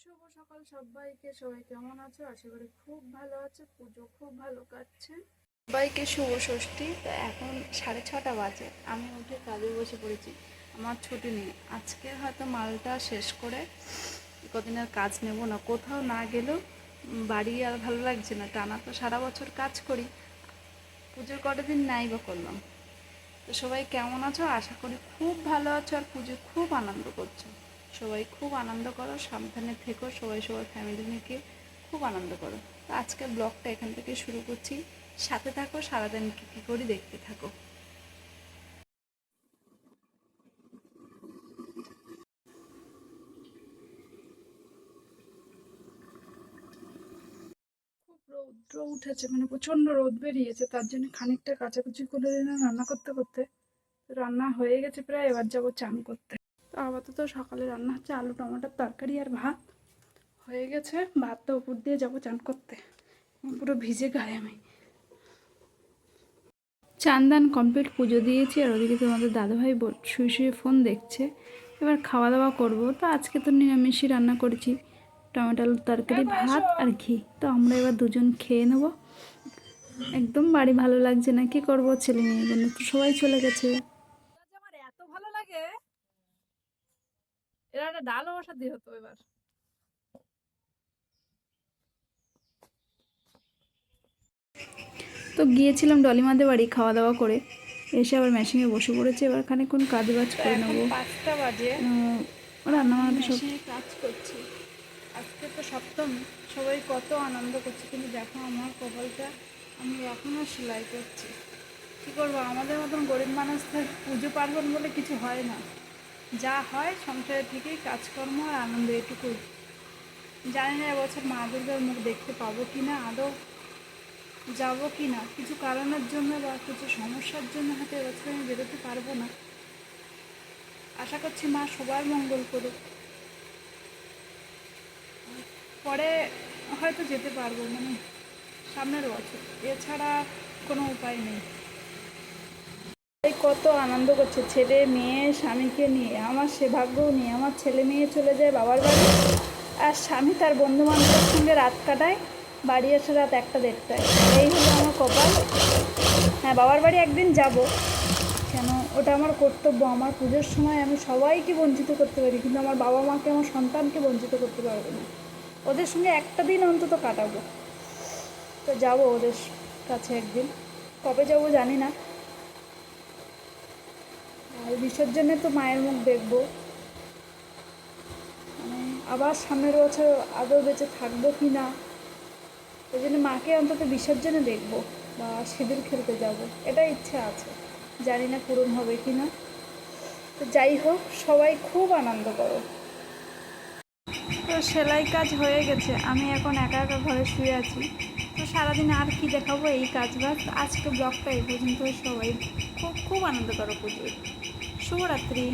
শুভ সকাল সবাইকে। সবাই কেমন আছো? আশা করি খুব ভালো আছে। পুজো খুব ভালো কাটছে। সবাইকে শুভ ষষ্ঠী। তো এখন 6:30 বাজে, আমি উঠে কাজে বসে পড়েছি। আমার ছুটি নেই আজকে, হয়তো মালটা শেষ করে কদিন আর কাজ নেব না। কোথাও না গেলেও বাড়ি আর ভালো লাগছে না, টানা তো সারা বছর কাজ করি, পুজোর কটা দিন নাই বা করলাম। তো সবাই কেমন আছো? আশা করি খুব ভালো আছো আর পুজো খুব আনন্দ করছো। সবাই খুব আনন্দ করো, সাবধানে থেকো, সবাই সবার ফ্যামিলি নিয়ে খুব আনন্দ করো। তো আজকে ব্লগটা এখান থেকে শুরু করছি, সাথে থাকো, সারাদিন কী কী করি দেখতে থাকো। খুব রৌদ্র উঠেছে, মানে প্রচণ্ড রোদ বেরিয়েছে, তার জন্য খানিকটা কাচাকুচি করে দিলাম রান্না করতে করতে। রান্না হয়ে গেছে প্রায়, এবার যাবো চান করতে। তো আপাতত সকালে রান্না হচ্ছে আলু টমেটোর তরকারি আর ভাত হয়ে গেছে। ভাতটা উপর দিয়ে যাবো চান করতে, পুরো ভিজে গায়ে আমি। চান দান কমপ্লিট, পুজো দিয়েছি, আর ওদিকে তোমাদের দাদাভাই শুয়ে শুয়ে ফোন দেখছে। এবার খাওয়া দাওয়া করবো। তো আজকে তো নিরামিষই রান্না করেছি, টমেটো আলুর তরকারি, ভাত আর ঘি। তো আমরা এবার দুজন খেয়ে নেবো। একদম বাড়ি ভালো লাগছে না, কি করবো, ছেলে মেয়ের জন্য তো সবাই চলে গেছে। আমার এত ভালো লাগে, এরা একটা ডালও বসাতে হতো এবার। তো গিয়েছিলাম ডলিমাদের বাড়ি খাওয়া দাওয়া করে এসে আবার মেশিনে বসে পড়েছে। এবার খানিকক্ষণ কাজ বাজ করে নেবো। 5টা বাজে, রান্না বান্না সব কাজ করছি। আজকে তো সপ্তম, সবাই কত আনন্দ করছে, কিন্তু দেখো আমার কপালটা, আমি এখনও সেলাই করছি। কী করবো, আমাদের মতন গরিব মানুষদের পুজো পার্বণ বলে কিছু হয় না। যা হয় সংসারে থেকেই কাজকর্ম আর আনন্দ, এটুকুই। জানি না এবছর মা দুর্গার মুখ দেখতে পাবো কি না, আদৌ যাবো কি না। কিছু কারণের জন্য বা কিছু সমস্যার জন্য হয়তো এবছর আমি বেরোতে পারবো না। আশা করছি মা সবার মঙ্গল করুক, পরে হয়তো যেতে পারবো, মানে সামনের বছর, এছাড়া কোনো উপায় নেই। এই কত আনন্দ করছে ছেলে মেয়ে স্বামীকে নিয়ে, আমার সে ভাগ্যও নেই। আমার ছেলে মেয়ে চলে যায় বাবার বাড়ি, আর স্বামী তার বন্ধু বান্ধবের সঙ্গে রাত কাটায়, বাড়ি আসে রাত 1টা 1:30টায়। এই হলো আমার কপাল। হ্যাঁ, বাবার বাড়ি একদিন যাব, কেন, ওটা আমার কর্তব্য। আমার পুজোর সময় আমি সবাইকে বঞ্চিত করতে পারি, কিন্তু আমার বাবা মাকে, আমার সন্তানকে বঞ্চিত করতে পারবো না। ওদের সঙ্গে একটা দিন অন্তত কাটাবো। তো যাব ওদের কাছে একদিন, কবে যাব জানি না। আর বিসর্জনে তো মায়ের মুখ দেখবো, মানে আবার সামনের বছর আদৌ বেঁচে থাকবো কি না, ওই জন্য মাকে অন্তত বিসর্জনে দেখবো বা সিঁদুর খেলতে যাব, এটা ইচ্ছা আছে। জানি না পূরণ হবে কি না। তো যাই হোক, সবাই খুব আনন্দ করো। তো সেলাই কাজ হয়ে গেছে, আমি এখন একা একা ঘরে শুয়ে আছি। তো সারাদিন আর কি দেখাবো, এই কাজ বাজ। আজকে ব্লগটা এই পর্যন্ত। সবাই খুব খুব আনন্দ করো পুজোয়। শুভরাত্রি।